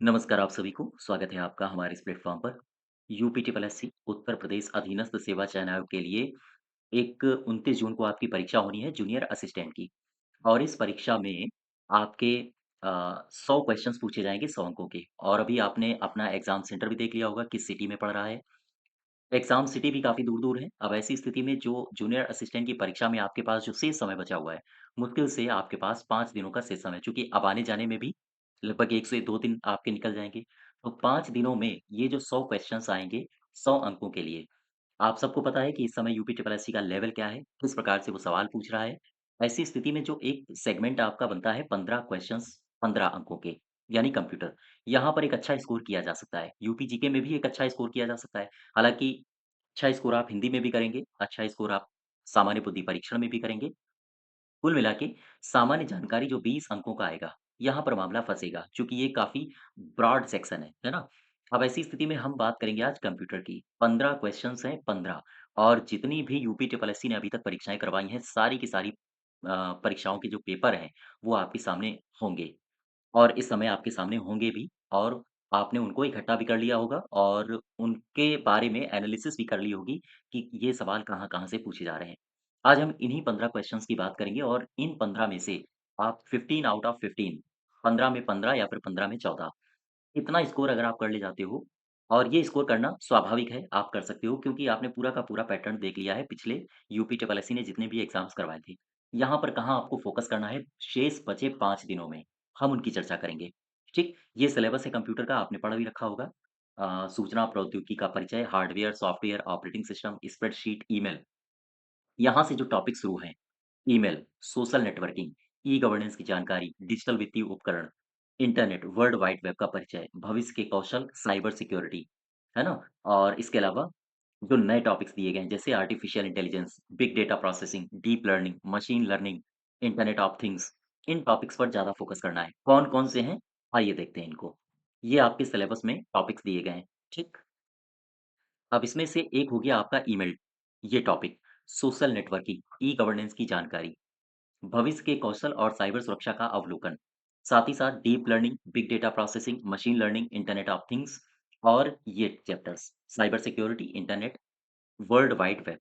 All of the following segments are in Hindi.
नमस्कार आप सभी को, स्वागत है आपका हमारे इस प्लेटफ़ॉर्म पर। UP triple SC Uttar Pradesh अधीनस्थ सेवा चयन आयोग के लिए एक 29 जून को आपकी परीक्षा होनी है जूनियर असिस्टेंट की और इस परीक्षा में आपके 100 क्वेश्चंस पूछे जाएँगे 100 अंकों के और अभी आपने अपना एग्ज़ाम सेंटर भी देख लिया होगा किस सिटी में पड़ रहा है। एग्ज़ाम सिटी भी काफ़ी दूर-दूर है। अब ऐसी स्थिति में जो जूनियर असिस्टेंट की परीक्षा में आपके पास जो शेष समय बचा हुआ है, मुश्किल से आपके पास 5 दिनों का शेष समय चूँकि अब आने-जाने में भी लगभग 1 से 2 दिन आपके निकल जाएँगे। तो 5 दिनों में ये जो 100 क्वेश्चन्स आएँगे, 100 अंकों के लिए। आप सबको पता है कि इस समय यूपी ट्रिपल एससी का लेवल क्या है, किस प्रकार से वो सवाल पूछ रहा है। ऐसी स्थिति में जो एक सेगमेंट आपका बनता है 15 क्वेश्चन्स 15 अंकों के, यानी कंप्यूटर। यहाँ पर एक अच्छा स्कोर किया जा सकता है। यूपी जीके में भी एक अच्छा स्कोर किया जा सकता है। हालाँकि अच्छा स्कोर आप हिंदी में भी करेंगे, अच्छा स्कोर आप सामान्य बुद्धि परीक्षण में भी करेंगे। कुल मिला के सामान्य जानकारी जो 20 अंकों का आएगा, यहाँ पर मामला फँसेगा चूँकि ये काफ़ी ब्रॉड सेक्शन है ना? अब ऐसी स्थिति में हम बात करेंगे आज कंप्यूटर की। 15 क्वेश्चन्स हैं 15 और जितनी भी यूपी ट्रिपल एससी ने अभी तक परीक्षाएँ करवाई हैं, सारी की सारी परीक्षाओं के जो पेपर हैं, वो आपके सामने होंगे। और इस समय आपके सामने होंगे भी और आपने उनको इकट्ठा भी कर लिया होगा और उनके बारे में एनालिसिस भी कर ली होगी कि ये सवाल कहाँ-कहाँ से पूछे जा रहे हैं। आज हम इन्हीं 15 क्वेश्चन्स की बात करेंगे और इन 15 में से आप 15 आउट ऑफ 15 15 में 15 या फिर 15 में 14 इतना स्कोर अगर आप कर ले जाते हो और ये स्कोर करना स्वाभाविक है, आप कर सकते हो क्योंकि आपने पूरा का पूरा पैटर्न देख लिया है पिछले यूपी ट्रिपल एससी ने जितने भी एग्ज़ाम्स करवाए थे। यहाँ पर कहाँ आपको फ़ोकस करना है, शेष बचे 5 दिनों में, हम उनकी चर्चा करेंगे। ठीक? ये सिलेबस है कंप्यूटर का, आपने पढ़ भी रखा होगा। सूचना प्रौद्योगिकी का परिचय, hardware, software, operating system, spreadsheet, email. यहाँ से जो टॉपिक शुरू हैं, ईमेल, सोशल नेटवर्किंग, ई-गवर्नेंस की जानकारी, डिजिटल वित्तीय उपकरण, इंटरनेट, वर्ल्ड वाइड वेब का परिचय, भविष्य के कौशल, साइबर सिक्योरिटी, है ना? और इसके अलावा जो नए टॉपिक्स दिए गए हैं, जैसे artificial intelligence, big data processing, deep learning, machine learning, internet of things, in topics पर ज़्यादा फोकस करना है। कौन-कौन से हैं? आइए देखते हैं इनको। ये आपके सिलेबस में टॉपिक्स दिए गए हैं, ठीक? अब इसमें से एक हो गया आपका ईमेल, ये टॉपिक, सोशल नेटवर्किंग, ई-गवर्नेंस की जानकारी, भविष्य के कौशल और साइबर सुरक्षा का अवलोकन, साथ ही साथ deep learning, big data processing, machine learning, internet of things और ये chapters, cyber security, internet, world wide web.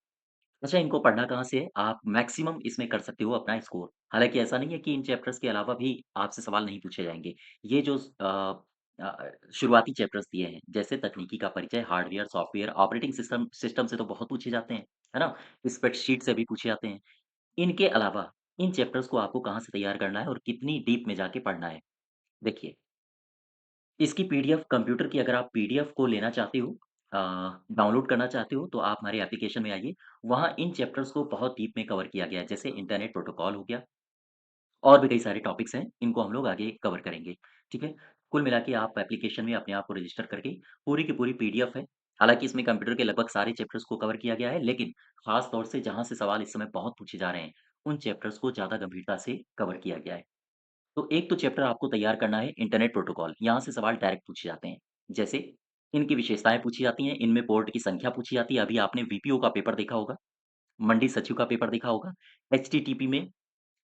अच्छा इनको पढ़ना कहाँ से है? आप मैक्सिमम इसमें कर सकते हो अपना स्कोर। हालाँकि ऐसा नहीं है कि इन चैप्टर्स के अलावा भी आपसे सवाल नहीं पूछे जाएँगे। ये जो शुरुआती चैप्टर्स दिए हैं, जैसे तकनीकी का परिचय, hardware, software, operating system system से तो बहुत पूछे जाते हैं, है ना? स्प्रेडशीट से भी पूछे जाते हैं। इनके अलावा इन चैप्टर्स को आपको कहाँ से तैयार करना है और कितनी डीप में जाके पढ़ना है? देखिए, इसकी पीडीएफ कंप्यूटर की अगर आप पीडीएफ को लेना चाहते हो अ, डाउनलोड करना चाहते हो तो आप हमारे एप्लीकेशन में आइए। वहाँ इन चैप्टर्स को बहुत डीप में कवर किया गया है, जैसे इंटरनेट प्रोटोकॉल हो गया और भी कई सारे टॉपिक्स हैं, इनको हम लोग आगे कवर करेंगे, ठीक है? कुल मिला के आप एप्लीकेशन में अपने आप को रजिस्टर करके पूरी की पूरी पीडीएफ है। हालाँकि इसमें कंप्यूटर के लगभग सारे चैप्टर्स को कवर किया गया है, लेकिन ख़ास तौर से जहाँ से सवाल इस समय बहुत पूछे जा रहे हैं, उन चैप्टर्स को ज़्यादा गंभीरता से कवर किया गया है। तो एक तो चैप्टर आपको तैयार करना है इंटरनेट प्रोटोकॉल, यहाँ से सवाल डायरेक्ट पूछे जाते हैं। जैसे इनकी विशेषताएँ पूछी जाती हैं, इनमें पोर्ट की संख्या पूछी जाती है, अभी आपने वीपीओ का पेपर देखा होगा, मंडी सचिव का पेपर देखा होगा, एचटीटीपी में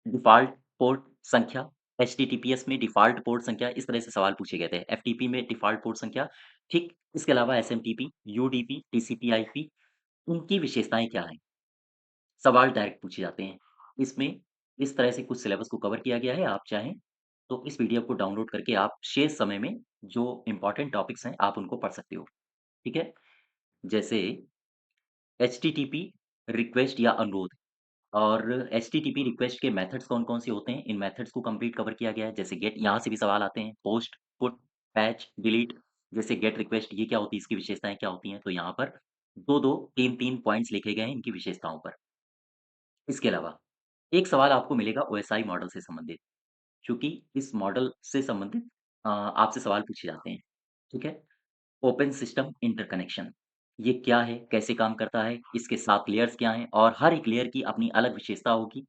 डिफ़ॉल्ट पोर्ट संख्या, एचटीटीपीएस में डिफ़ॉल्ट पोर्ट संख्या, इस तरह से सवाल पूछे गए थे। एफ़टीपी में डिफ़ॉल्ट पोर्ट संख्या, ठीक, इसके अलावा एसएमटीपी, यूडीपी, टीसीपी/आईपी इनकी विशेषताएँ क्या हैं? सवाल डायरेक्ट पूछे जाते हैं। इसमें इस तरह से कुछ सिलेबस को कवर किया गया है, आप चाहें तो इस पीडीएफ को डाउनलोड करके आप शेष समय में जो इम्पोर्टेंट टॉपिक्स हैं, आप उनको पढ़ सकते हो, ठीक है? जैसे एचटीटीपी रिक्वेस्ट या अनुरोध और एचटीटीपी रिक्वेस्ट के मेथड्स कौन-कौन से होते हैं, इन मेथड्स को कंप्लीट कवर किया गया है। जैसे गेट यहाँ से भी सवाल आते हैं, पोस्ट, पुट, पैच, डिलीट जैसे गेट रिक्वेस्ट ये क्या होती है, इसकी विशेषताएँ क्या होती हैं? तो यहाँ पर 2-2, 3-3 पॉइंट्स लिखे गए हैं इनकी विशेषताओं पर। इसके अलावा एक सवाल आपको मिलेगा ओएसआई मॉडल से संबंधित, चूँकि इस मॉडल से संबंधित आपसे सवाल पूछे जाते हैं, ठीक है? ओपन सिस्टम इंटरकनेक्शन, ये क्या है? कैसे काम करता है? इसके 7 लेयर्स क्या हैं? और हर एक लेयर की अपनी अलग विशेषता होगी,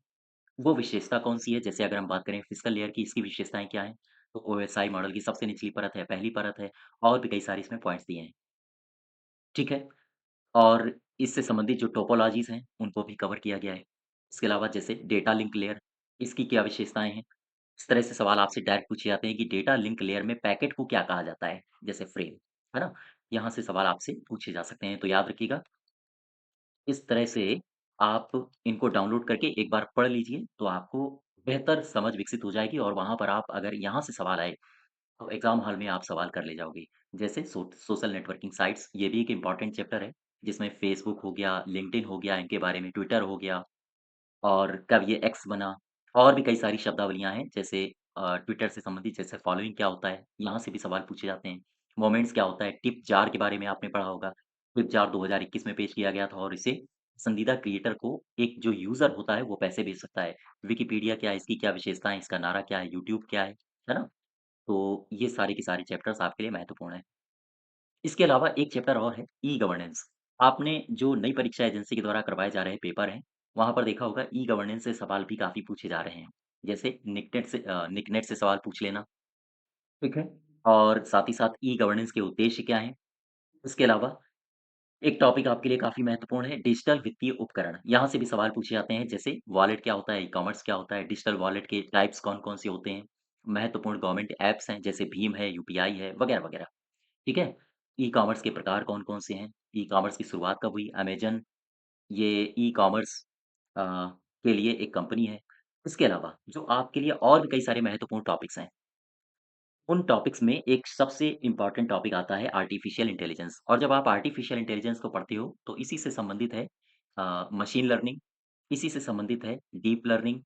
वो विशेषता कौन-सी है? जैसे अगर हम बात करें फिजिकल लेयर की, इसकी विशेषताएँ क्या हैं? तो ओएसआई मॉडल की सबसे निचली परत है, पहली परत है और भी कई सारे इसमें पॉइंट्स दिए हैं, ठीक है? और इससे संबंधित जो टोपोलॉजीज़ हैं, उनको भी कवर किया गया है। इसके अलावा जैसे डेटा लिंक लेयर, इसकी क्या विशेषताएँ हैं? इस तरह से सवाल आपसे डायरेक्ट पूछे जाते हैं कि डेटा लिंक लेयर में पैकेट को क्या कहा जाता है? जैसे फ्रेम, है ना? यहाँ से सवाल आपसे पूछे जा सकते हैं, तो याद रखिएगा इस तरह से आप इनको डाउनलोड करके एक बार पढ़ लीजिए, तो आपको बेहतर समझ विकसित हो जाएगी और वहाँ पर आप अगर यहाँ से सवाल आए, तो एग्ज़ाम हॉल में आप सवाल कर ले जाओगे। जैसे सोशल नेटवर्किंग साइट्स, ये भी एक इम्पोर्टेंट चैप्टर है, जिसमें फ़ेसबुक हो गया, लिंक्डइन हो गया, इनके बारे में ट्विटर हो गया और कब ये एक्स बना और भी कई सारी शब्दावलियाँ हैं, जैसे ट्विटर से संबंधित जैसे फॉलोइंग क्या होता है, यहाँ से भी सवाल पूछे जाते हैं। मोमेंट्स क्या होता है, टिप जार के बारे में आपने पढ़ा होगा। टिप जार 2021 में पेश किया गया था और इसे पसंदीदा क्रिएटर को एक जो यूज़र होता है, वो पैसे भेज सकता है। विकिपीडिया क्या है, इसकी क्या विशेषताएँ, इसका नारा क्या है, यूट्यूब क्या है ना? तो ये सारे के सारे चैप्टर्स आपके लिए महत्वपूर्ण हैं। इसके अलावा एक चैप्टर और है ई-गवर्नेंस। आपने जो नई परीक्षा एजेंसी के द्वारा करवाए जा रहे पेपर हैं, वहाँ पर देखा होगा ई-गवर्नेंस से सवाल भी काफ़ी पूछे जा रहे हैं। जैसे निकनेट से सवाल पूछ लेना, ठीक है? और साथ ही साथ ई-गवर्नेंस के उद्देश्य क्या हैं? इसके अलावा एक टॉपिक आपके लिए काफ़ी महत्वपूर्ण है, डिजिटल वित्तीय उपकरण। यहाँ से भी सवाल पूछे जाते हैं, जैसे वॉलेट क्या होता है, ई-कॉमर्स क्या होता है, डिजिटल वॉलेट के टाइप्स कौन-कौन से होते हैं, महत्वपूर्ण गवर्नमेंट ऐप्स हैं, जैसे भीम है, यूपीआई है, वगैरह-वगैरह। ठीक है? ई-कॉमर्स के प्रकार कौन-कौन से हैं? ई-कॉमर्स की शुरुआत कब हुई? अमेज़न ये ई-कॉमर्स अ, के लिए एक कंपनी है। इसके अलावा जो आपके लिए और भी कई सारे महत्वपूर्ण टॉपिक्स हैं, उन टॉपिक्स में एक सबसे इम्पोर्टेंट टॉपिक आता है आर्टिफ़िशियल इंटेलिजेंस और जब आप आर्टिफ़िशियल इंटेलिजेंस को पढ़ते हो, तो इसी से संबंधित है मशीन लर्निंग, इसी से संबंधित है डीप लर्निंग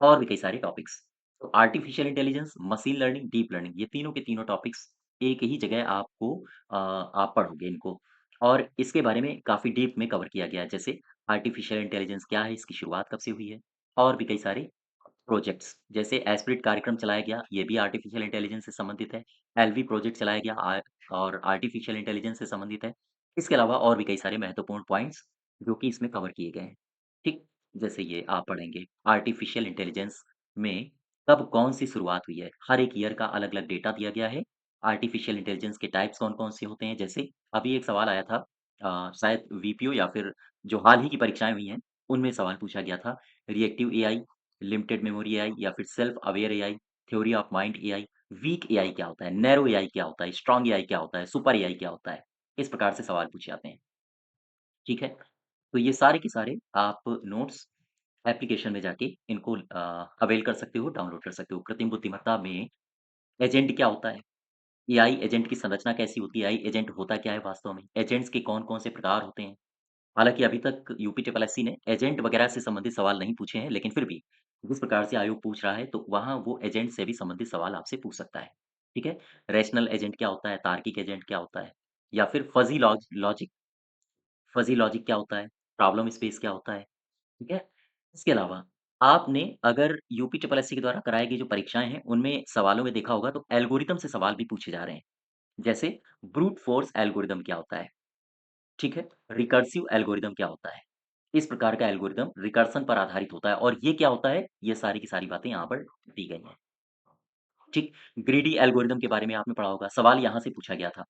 और भी कई सारे टॉपिक्स। तो artificial intelligence, machine learning, deep learning ये तीनों के तीनों टॉपिक्स एक ही जगह आपको आप पढ़ोगे इनको और इसके बारे में काफ़ी डीप में कवर किया गया है। जैसे आर्टिफ़िशियल इंटेलिजेंस क्या है, इसकी शुरुआत कब से हुई है और भी कई सारे प्रोजेक्ट्स जैसे एस्पिरिट कार्यक्रम चलाया गया, ये भी आर्टिफ़िशियल इंटेलिजेंस से संबंधित है। एलवी प्रोजेक्ट चलाया गया और आर्टिफ़िशियल इंटेलिजेंस से संबंधित है। इसके अलावा और भी कई सारे महत्वपूर्ण पॉइंट्स जो कि इसमें कवर किए गए हैं। ठीक? जैसे ये आप पढ़ेंगे आर्टिफ़िशियल इंटेलिजेंस में कब कौन-सी शुरुआत हुई है। हर एक ईयर का अलग-अलग डेटा दिया गया है। आर्टिफ़िशियल इंटेलिजेंस के टाइप्स कौन-कौन से होते हैं, जैसे अभी एक सवाल आया था शायद वीपीओ या फिर जो हाल ही की परीक्षाएँ हुई हैं, उनमें सवाल पूछा गया था reactive AI, limited memory AI या फिर self aware AI, theory of mind AI, weak AI क्या होता है, नैरो एआई क्या होता है, स्ट्रॉन्ग एआई क्या होता है, सुपर एआई क्या होता है? इस प्रकार से सवाल पूछे जाते हैं, ठीक है? तो ये सारे के सारे आप नोट्स एप्लीकेशन में जाके इनको अवेल कर सकते हो, डाउनलोड कर सकते हो। कृत्रिम बुद्धिमत्ता में एजेंट क्या होता है? एआई एजेंट की संरचना कैसी होती है? एआई एजेंट होता क्या है वास्तव में? एजेंट्स के कौन-कौन से प्रकार होते हैं? हालाँकि अभी तक यूपी ट्रिपल एससी ने एजेंट वगैरह से संबंधित सवाल नहीं पूछे हैं, लेकिन फिर भी जिस प्रकार से आयोग पूछ रहा है, तो वहाँ वो एजेंट से भी संबंधित सवाल आपसे पूछ सकता है। ठीक है? रैशनल एजेंट क्या होता है? तार्किक एजेंट क्या होता है? या फिर फ़ज़ी लॉजिक क्या होता है? प्रॉब्लम स्पेस क्या होता है? ठीक है? इसके अलावा आपने अगर यूपी ट्रिपल एससी के द्वारा कराई गई जो परीक्षाएँ हैं, उनमें सवालों में देखा होगा तो एल्गोरिथम से सवाल भी पूछे जा रहे हैं। जैसे ब्रूट फ़ोर्स एल्गोरिथम क्या होता है? ठीक है? रिकर्सिव एल्गोरिदम क्या होता है? इस प्रकार का एल्गोरिदम रिकर्सन पर आधारित होता है और ये क्या होता है? ये सारी की सारी बातें यहाँ पर दी गई हैं। ठीक? ग्रीडी एल्गोरिदम के बारे में आपने पढ़ा होगा, सवाल यहाँ से पूछा गया था।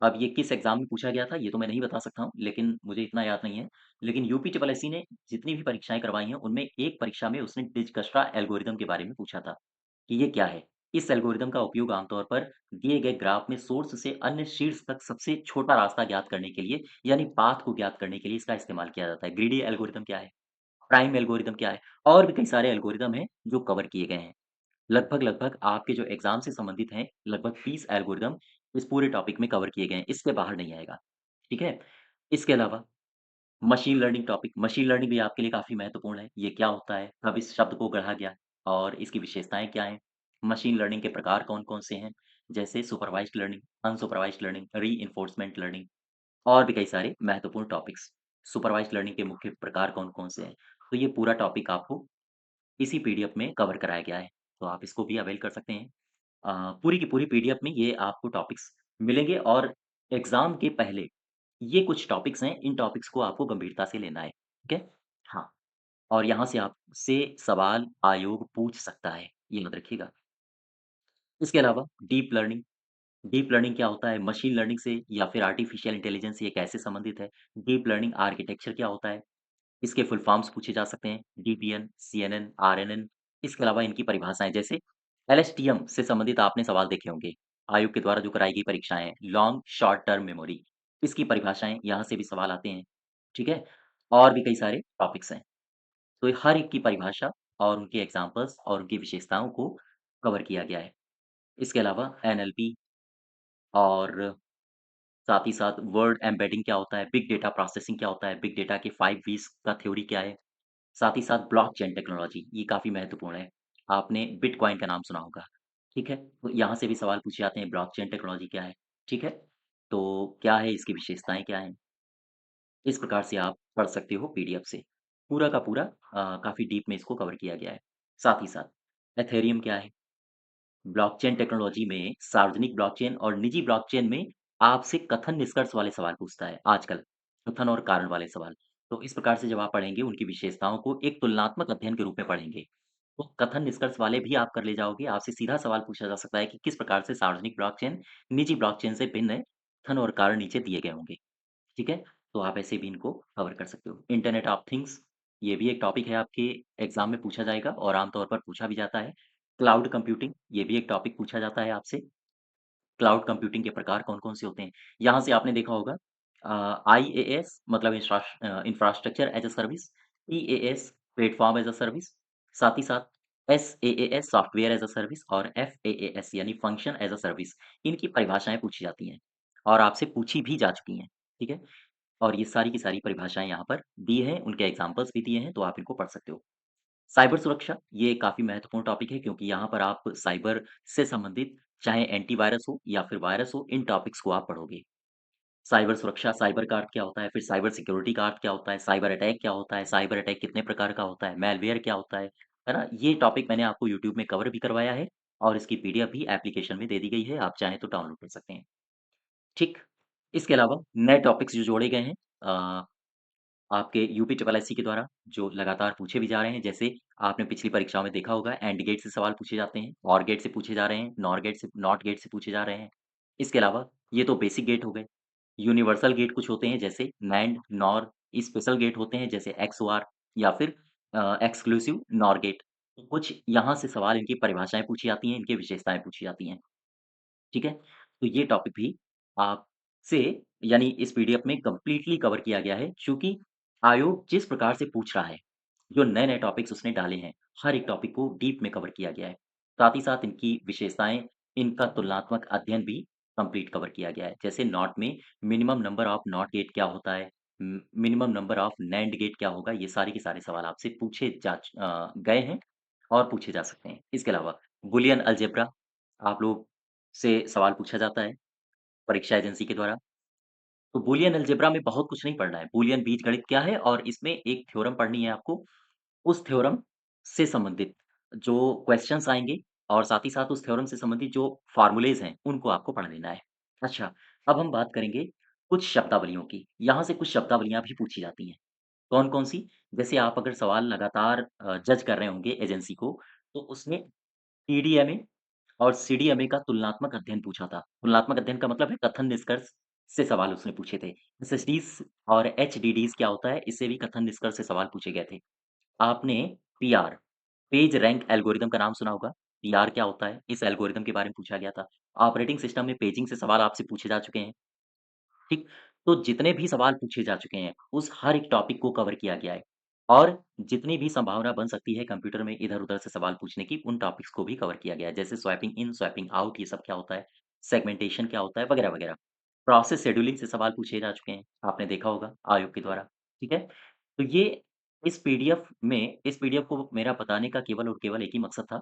अब ये किस एग्ज़ाम में पूछा गया था, ये तो मैं नहीं बता सकता हूँ, लेकिन मुझे इतना याद नहीं है। लेकिन यूपी ट्रिपल एससी ने जितनी भी परीक्षाएँ करवाई हैं, उनमें एक परीक्षा में उसने डिजकस्ट्रा एल्गोरिदम के बारे में पूछा था, कि ये क्या है? इस एल्गोरिदम का उपयोग आमतौर पर दिए गए ग्राफ में सोर्स से अन्य शीर्ष तक सबसे छोटा रास्ता ज्ञात करने के लिए, यानी पाथ को ज्ञात करने के लिए इसका इस्तेमाल किया जाता है। ग्रीडी एल्गोरिदम क्या है? प्राइम एल्गोरिदम क्या है? और भी कई सारे एल्गोरिदम हैं, जो कवर किए गए हैं। लगभग-लगभग आपके जो एग्ज़ाम से संबंधित हैं, लगभग 30 एल्गोरिदम इस पूरे टॉपिक में कवर किए गए हैं, इससे बाहर नहीं आएगा, ठीक है? इसके अलावा मशीन लर्निंग भी आपके लिए काफ़ी महत्वपूर्ण है। ये क्या होता है? कब इस शब्द को गढ़ा गया और इसकी विशेषताएँ क्या हैं? मशीन लर्निंग के प्रकार कौन-कौन से हैं? जैसे सुपरवाइज़्ड लर्निंग, अनसुपरवाइज़्ड लर्निंग, रीइन्फोर्समेंट लर्निंग और भी कई सारे महत्वपूर्ण टॉपिक्स। सुपरवाइज़्ड लर्निंग के मुख्य प्रकार कौन-कौन से हैं? तो ये पूरा टॉपिक आपको इसी पीडीएफ में कवर कराया गया है, तो आप इसको भी अवेल कर सकते हैं। पूरी की पूरी पीडीएफ में ये आपको टॉपिक्स मिलेंगे और एग्ज़ाम के पहले ये कुछ टॉपिक्स हैं, इन टॉपिक्स को आपको गंभीरता से लेना है, ठीक है? हाँ, और यहाँ से आपसे सवाल आयोग पूछ सकता है, ये याद रखिएगा। इसके अलावा डीप लर्निंग क्या होता है? मशीन लर्निंग से या फिर आर्टिफिशियल इंटेलिजेंस ये कैसे संबंधित है? डीप लर्निंग आर्किटेक्चर क्या होता है? इसके फुल फॉर्म्स पूछे जा सकते हैं, डीपीएन, सीएनएन, आरएनएन इसके अलावा इनकी परिभाषाएँ जैसे एलएसटीएम से संबंधित आपने सवाल देखे होंगे। आयोग के द्वारा जो कराई गई परीक्षाएँ, लॉन्ग शॉर्ट टर्म मेमोरी, इसकी परिभाषाएँ यहाँ से भी सवाल आते हैं, ठीक है? और भी कई सारे टॉपिक्स हैं। तो हर एक की परिभाषा और उनके एग्ज़ाम्पल्स और उनकी विशेषताओं को कवर किया गया है। इसके अलावा एनएलपी और साथ ही साथ वर्ड एम्बेडिंग क्या होता है, बिग डेटा प्रोसेसिंग क्या होता है, बिग डेटा के 5 V's का थ्योरी क्या है, साथ ही साथ ब्लॉकचेन टेक्नोलॉजी, ये काफ़ी महत्वपूर्ण है। आपने बिटकॉइन का नाम सुना होगा, ठीक है? तो यहाँ से भी सवाल पूछे जाते हैं, ब्लॉकचेन टेक्नोलॉजी क्या है, ठीक है? तो क्या है, इसकी विशेषताएँ क्या हैं? इस प्रकार से आप पढ़ सकते हो पीडीएफ से। पूरा का पूरा काफ़ी डीप में इसको कवर किया गया है। साथ ही साथ एथेरियम क्या है? ब्लॉकचेन टेक्नोलॉजी में सार्वजनिक ब्लॉकचेन और निजी ब्लॉकचेन में आपसे कथन निष्कर्ष वाले सवाल पूछता है आजकल, कथन और कारण वाले सवाल। तो इस प्रकार से जब आप पढ़ेंगे उनकी विशेषताओं को एक तुलनात्मक अध्ययन के रूप में पढ़ेंगे। तो कथन निष्कर्ष वाले भी आप कर ले जाओगे, आपसे सीधा सवाल पूछा जा सकता है कि किस प्रकार से सार्वजनिक ब्लॉकचेन निजी ब्लॉकचेन से भिन्न है, कथन और कारण नीचे दिए गए होंगे। ठीक है? तो आप ऐसे भी इनको कवर कर सकते हो। इंटरनेट ऑफ थिंग्स, ये भी एक टॉपिक है आपके एग्ज़ाम में पूछा जाएगा और आम तौर पर पूछा भी जाता है। क्लाउड कंप्यूटिंग, ये भी एक टॉपिक पूछा जाता है आपसे। क्लाउड कंप्यूटिंग के प्रकार कौन-कौन से होते हैं? यहाँ से आपने देखा होगा आईएएस मतलब infrastructure as a service, EAS platform as a service, साथ ही साथ एसएएएस सॉफ्टवेयर एज़ अ सर्विस और एफएएएस यानी फंक्शन एज़ अ सर्विस, इनकी परिभाषाएँ पूछी जाती हैं और आपसे पूछी भी जा चुकी हैं। ठीक है? और ये सारी की सारी परिभाषाएँ यहाँ पर दी हैं, उनके एग्ज़ाम्पल्स भी दिए हैं, तो आप इनको पढ़ सकते हो। साइबर सुरक्षा, ये काफ़ी महत्वपूर्ण टॉपिक है क्योंकि यहाँ पर आप साइबर से संबंधित चाहे एंटीवायरस हो या फिर वायरस हो, इन टॉपिक्स को आप पढ़ोगे। साइबर सुरक्षा, साइबर का अर्थ क्या होता है? फिर साइबर सिक्योरिटी का अर्थ क्या होता है? साइबर अटैक क्या होता है? साइबर अटैक कितने प्रकार का होता है? मैलवेयर क्या होता है ना? ये टॉपिक मैंने आपको यूट्यूब में कवर भी करवाया है और इसकी पीडीएफ भी एप्लीकेशन में दे दी गई है, आप चाहें तो डाउनलोड कर सकते हैं। ठीक, इसके अलावा नए टॉपिक्स जो जोड़े गए हैं अ आपके यूपी ट्रिपल एससी के द्वारा जो लगातार पूछे भी जा रहे हैं, जैसे आपने पिछली परीक्षाओं में देखा होगा एंड गेट से सवाल पूछे जाते हैं, ऑर गेट से पूछे जा रहे हैं, नॉट गेट से पूछे जा रहे हैं। इसके अलावा ये तो बेसिक गेट हो गए। यूनिवर्सल गेट कुछ होते हैं जैसे नैंड, नॉर, स्पेशल गेट होते हैं जैसे एक्सओआर या फिर एक्सक्लूसिव नॉर गेट। तो कुछ यहाँ से सवाल इनकी परिभाषाएँ पूछी जाती हैं, इनकी विशेषताएँ पूछी जाती हैं। ठीक है? तो ये टॉपिक भी आपसे यानी इस पीडीएफ में कंप्लीटली कवर किया गया है, चूँकि आयोग जिस प्रकार से पूछ रहा है, जो नए-नए टॉपिक्स उसने डाले हैं, हर एक टॉपिक को डीप में कवर किया गया है। साथ ही साथ इनकी विशेषताएँ, इनका तुलनात्मक अध्ययन भी कंप्लीट कवर किया गया है। जैसे नॉट में minimum number of NOT gate क्या होता है? Minimum number of NAND gate क्या होगा? ये सारे के सारे सवाल आपसे पूछे गए हैं और पूछे जा सकते हैं। इसके अलावा बूलियन अलजेब्रा आप लोग से सवाल पूछा जाता है परीक्षा एजेंसी के द्वारा। तो बूलियन अलजेब्रा में बहुत कुछ नहीं पढ़ना है। बूलियन बीजगणित क्या है और इसमें एक थ्योरम पढ़नी है आपको। उस थ्योरम से संबंधित जो क्वेश्चन्स आएँगे और साथ ही साथ उस थ्योरम से संबंधित जो फ़ॉर्मूलेज़ हैं, उनको आपको पढ़ लेना है। अच्छा, अब हम बात करेंगे कुछ शब्दावलियों की। यहाँ से कुछ शब्दावलियाँ भी पूछी जाती हैं। कौन-कौन सी? जैसे आप अगर सवाल लगातार जज कर रहे होंगे एजेंसी को, तो उसमें टीडीएमए और सीडीएमए का तुलनात्मक अध्ययन पूछा था। तुलनात्मक अध्ययन का मतलब है कथन निष्कर्ष से सवाल उसने पूछे थे। एसएसडीज़ और एचडीडीज़ क्या होता है, इससे भी कथन निष्कर्ष से सवाल पूछे गए थे। आपने पीआर, पेज रैंक एल्गोरिदम का नाम सुना होगा। पीआर क्या होता है? इस एल्गोरिदम के बारे में पूछा गया था। ऑपरेटिंग सिस्टम में पेजिंग से सवाल आपसे पूछे जा चुके हैं। ठीक? तो जितने भी सवाल पूछे जा चुके हैं, उस हर एक टॉपिक को कवर किया गया है और जितनी भी संभावना बन सकती है कंप्यूटर में इधर-उधर से सवाल पूछने की, उन टॉपिक्स को भी कवर किया गया है। जैसे स्वैपिंग इन, स्वैपिंग आउट ये सब क्या होता है, सेगमेंटेशन क्या होता है, वगैरह-वगैरह। प्रोसेस शेड्यूलिंग से सवाल पूछे जा चुके हैं, आपने देखा होगा आयोग के द्वारा, ठीक है? तो ये इस पीडीएफ को मेरा बताने का केवल और केवल एक ही मकसद था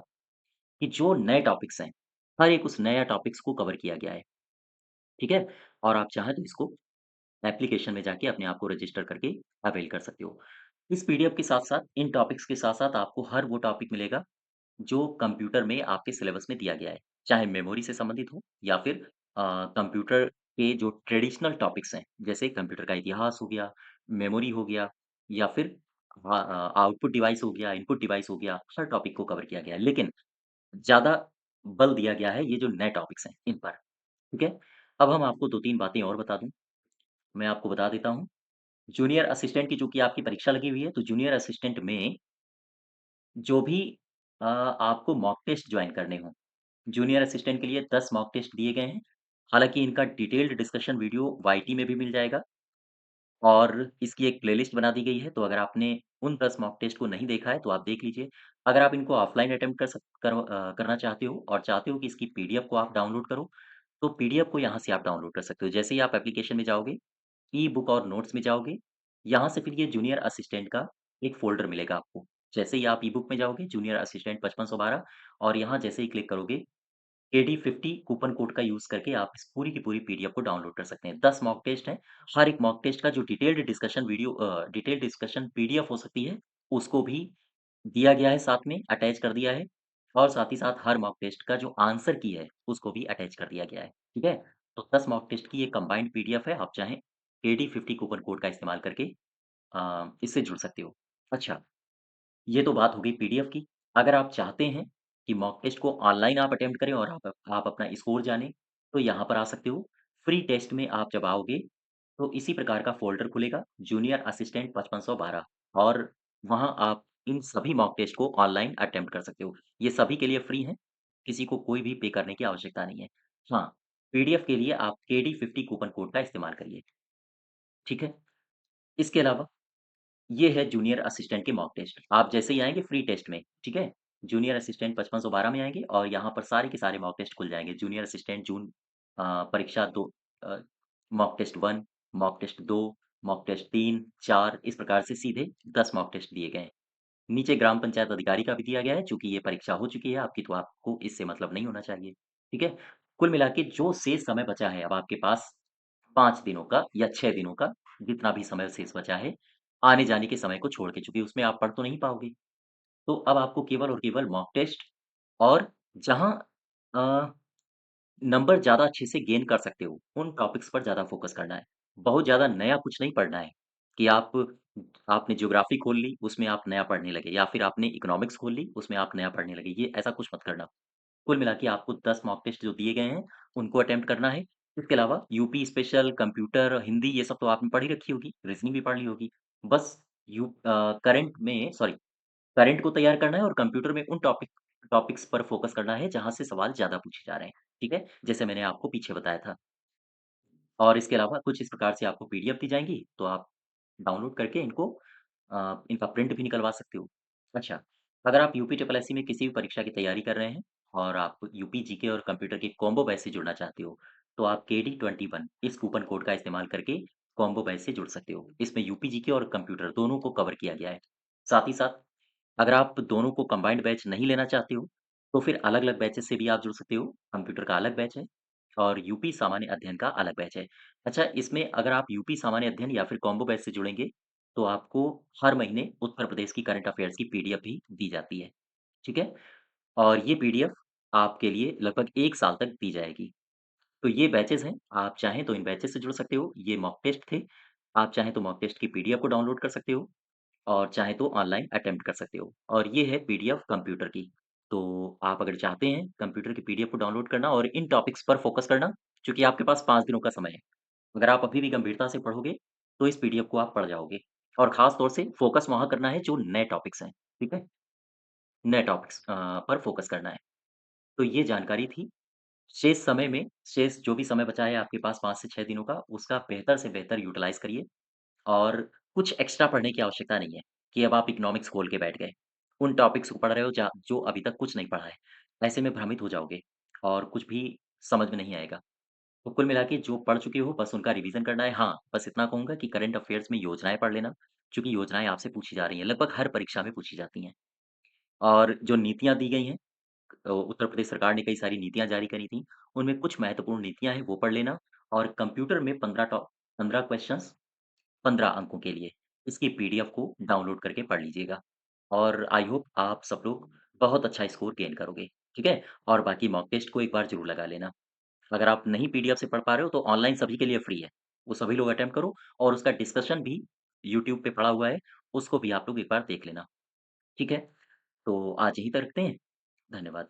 कि जो नए टॉपिक्स हैं, हर एक उस नया टॉपिक्स को कवर किया गया है, ठीक है? और आप चाहें तो इसको एप्लीकेशन में जाके अपने आप को रजिस्टर करके अवेल कर सकते हो। इस पीडीएफ के साथ-साथ इन टॉपिक्स के साथ-साथ आपको हर वो टॉपिक मिलेगा जो कंप्यूटर में आपके सिलेबस में दिया गया है। चाहे मेमोरी से संबंधित हो या फिर कंप्यूटर के जो ट्रेडिशनल टॉपिक्स हैं, जैसे कंप्यूटर का इतिहास हो गया, मेमोरी हो गया या फिर आउटपुट डिवाइस हो गया, इनपुट डिवाइस हो गया, हर टॉपिक को कवर किया गया है। लेकिन ज़्यादा बल दिया गया है ये जो नए टॉपिक्स हैं, इन पर। ठीक है? अब हम आपको 2-3 बातें और बता दूँ। मैं आपको बता देता हूँ। जूनियर असिस्टेंट की चूँकि आपकी परीक्षा लगी हुई है, तो जूनियर असिस्टेंट में जो भी आपको मॉक टेस्ट जॉइन करने हों। जूनियर असिस्टेंट के लिए 10 मॉक टेस्ट दिए गए हैं। हालाँकि इनका डिटेल्ड डिस्कशन वीडियो वाईटी में भी मिल जाएगा और इसकी एक प्लेलिस्ट बना दी गई है, तो अगर आपने उन 10 मॉक टेस्ट को नहीं देखा है, तो आप देख लीजिए। अगर आप इनको ऑफ़लाइन अटेम्प्ट करना चाहते हो और चाहते हो कि इसकी पीडीएफ को आप डाउनलोड करो, तो पीडीएफ को यहाँ से आप डाउनलोड कर सकते हो। जैसे ही आप एप्लीकेशन में जाओगे, ई-बुक और नोट्स में जाओगे, यहाँ से फिर ये जूनियर असिस्टेंट का एक फ़ोल्डर मिलेगा आपको। जैसे ही आप ई-बुक में जाओगे, जूनियर असिस्टेंट 5512 और यहाँ जैसे ही क्लिक करोगे एडी50 कूपन कोड का यूज़ करके आप इस पूरी की पूरी पीडीएफ को डाउनलोड कर सकते हैं। 10 मॉक टेस्ट हैं। हर एक मॉक टेस्ट का जो डिटेल्ड डिस्कशन पीडीएफ हो सकती है, उसको भी दिया गया है साथ में, अटैच कर दिया है और साथ ही साथ हर मॉक टेस्ट का जो आंसर की है, उसको भी अटैच कर दिया गया है। ठीक है? तो 10 मॉक टेस्ट की ये कंबाइंड पीडीएफ है। आप चाहें एडी50 कूपन कोड का इस्तेमाल करके इससे जुड़ सकते हो। अच्छा, ये तो बात हो गई पीडीएफ की। अगर आप चाहते हैं कि मॉक टेस्ट को ऑनलाइन आप अटेम्प्ट करें और आप अपना स्कोर जानें, तो यहाँ पर आ सकते हो। फ्री टेस्ट में आप जब आओगे, तो इसी प्रकार का फ़ोल्डर खुलेगा, जूनियर असिस्टेंट 5512 और वहाँ आप इन सभी मॉक टेस्ट को ऑनलाइन अटेम्प्ट कर सकते हो। ये सभी के लिए फ्री हैं, किसी को कोई भी पे करने की आवश्यकता नहीं है। हाँ, पीडीएफ के लिए आप केडी50 कूपन कोड का इस्तेमाल करिए, ठीक है? इसके अलावा ये है जूनियर असिस्टेंट के मॉक टेस्ट। आप जैसे ही आएँगे फ्री टेस्ट में, ठीक है? जूनियर असिस्टेंट 5512 में आएँगे और यहाँ पर सारे के सारे मॉक टेस्ट खुल जाएँगे। जूनियर असिस्टेंट परीक्षा 2 अ, mock test 1, mock test 2, mock test 3, 4 इस प्रकार से सीधे 10 मॉक टेस्ट दिए गए हैं। नीचे ग्राम पंचायत अधिकारी का भी दिया गया है, चूँकि ये परीक्षा हो चुकी है आपकी तो आपको इससे मतलब नहीं होना चाहिए, ठीक है? कुल मिला के जो शेष समय बचा है अब आपके पास 5 दिनों का या 6 दिनों का, जितना भी समय शेष बचा है, आने-जाने के समय को छोड़ के, चूँकि उसमें आप पढ़ तो नहीं पाओगे। तो अब आपको केवल और केवल मॉक टेस्ट और जहाँ अ, नंबर ज़्यादा अच्छे से गेन कर सकते हो, उन टॉपिक्स पर ज़्यादा फ़ोकस करना है। बहुत ज़्यादा नया कुछ नहीं पढ़ना है कि आपने ज्योग्राफ़ी खोल ली, उसमें आप नया पढ़ने लगे या फिर आपने इकोनॉमिक्स खोल ली, उसमें आप नया पढ़ने लगे, ये ऐसा कुछ मत करना। कुल मिला के आपको 10 मॉक टेस्ट जो दिए गए हैं, उनको अटेम्प्ट करना है। इसके अलावा यूपी स्पेशल, कंप्यूटर, हिंदी ये सब तो आपने पढ़ ही रखी होगी, रीज़निंग भी पढ़ ली होगी। बस करंट को तैयार करना है और कंप्यूटर में उन टॉपिक्स पर फ़ोकस करना है, जहाँ से सवाल ज़्यादा पूछे जा रहे हैं। ठीक है? जैसे मैंने आपको पीछे बताया था। और इसके अलावा कुछ इस प्रकार से आपको पीडीएफ दी जाएँगी, तो आप डाउनलोड करके इनका प्रिंट भी निकलवा सकते हो। अच्छा, अगर आप यूपी ट्रिपल एससी में किसी भी परीक्षा की तैयारी कर रहे हैं और आप यूपी जीके और कंप्यूटर के कॉम्बो बैच से जुड़ना चाहते हो, तो आप केडी21 इस कूपन कोड का इस्तेमाल करके कॉम्बो बैच से जुड़ सकते हो। इसमें यूपी जीके और कंप्यूटर दोनों को कवर किया गया है। साथ ही साथ अगर आप दोनों को कंबाइंड बैच नहीं लेना चाहते हो, तो फिर अलग-अलग बैचेज़ से भी आप जुड़ सकते हो। कंप्यूटर का अलग बैच है और यूपी सामान्य अध्ययन का अलग बैच है। अच्छा, इसमें अगर आप यूपी सामान्य अध्ययन या फिर कॉम्बो बैच से जुड़ेंगे, तो आपको हर महीने उत्तर प्रदेश की करंट अफ़ेयर्स की पीडीएफ भी दी जाती है। ठीक है? और ये पीडीएफ आपके लिए लगभग 1 साल तक दी जाएगी। तो ये बैचेज़ हैं, आप चाहें तो इन बैचेज़ से जुड़ सकते हो। ये मॉक टेस्ट थे, आप चाहें तो मॉक टेस्ट की पीडीएफ को डाउनलोड कर सकते हो। और चाहे तो ऑनलाइन अटेम्प्ट कर सकते हो और ये है पीडीएफ कंप्यूटर की। तो आप अगर चाहते हैं कंप्यूटर की पीडीएफ को डाउनलोड करना और इन टॉपिक्स पर फ़ोकस करना, क्योंकि आपके पास 5 दिनों का समय है। अगर आप अभी भी गंभीरता से पढ़ोगे, तो इस पीडीएफ को आप पढ़ जाओगे और ख़ास तौर से फ़ोकस वहाँ करना है जो नए टॉपिक्स हैं, ठीक है? नए टॉपिक्स पर फ़ोकस करना है। तो ये जानकारी थी। शेष जो भी समय बचा है आपके पास 5 से 6 दिनों का, उसका बेहतर से बेहतर यूटिलाइज़ करिए। और कुछ एक्स्ट्रा पढ़ने की आवश्यकता नहीं है कि अब आप इकोनॉमिक्स खोल के बैठ गए। उन टॉपिक्स को पढ़ रहे हो जो अभी तक कुछ नहीं पढ़ा है। ऐसे में भ्रमित हो जाओगे और कुछ भी समझ में नहीं आएगा। तो कुल मिला के जो पढ़ चुके हो बस उनका रिवीज़न करना है। हाँ, बस इतना कहूँगा कि करंट अफ़ेयर्स में योजनाएँ पढ़ लेना, क्योंकि योजनाएँ आपसे पूछी जा रही हैं, लगभग हर परीक्षा में पूछी जाती हैं। और जो नीतियाँ दी गई हैं उत्तर प्रदेश सरकार ने कई सारी नीतियाँ जारी करी थी, उनमें कुछ महत्वपूर्ण नीतियाँ हैं वो पढ़ लेना और कंप्यूटर में 15 क्वेश्चन्स 15 अंकों के लिए इसकी पीडीएफ को डाउनलोड करके पढ़ लीजिएगा और आई होप आप सब लोग बहुत अच्छा स्कोर गेन करोगे, ठीक है? और बाकी मॉक टेस्ट को एक बार ज़रूर लगा लेना। अगर आप नहीं पीडीएफ से पढ़ पा रहे हो तो ऑनलाइन सभी के लिए फ्री है। वो सभी लोग अटेम्प्ट करो और उसका डिस्कशन भी यूट्यूब पे पड़ा हुआ है, उसको भी आप लोग एक बार देख लेना, ठीक है? तो आज यहीं तक रखते हैं। धन्यवाद।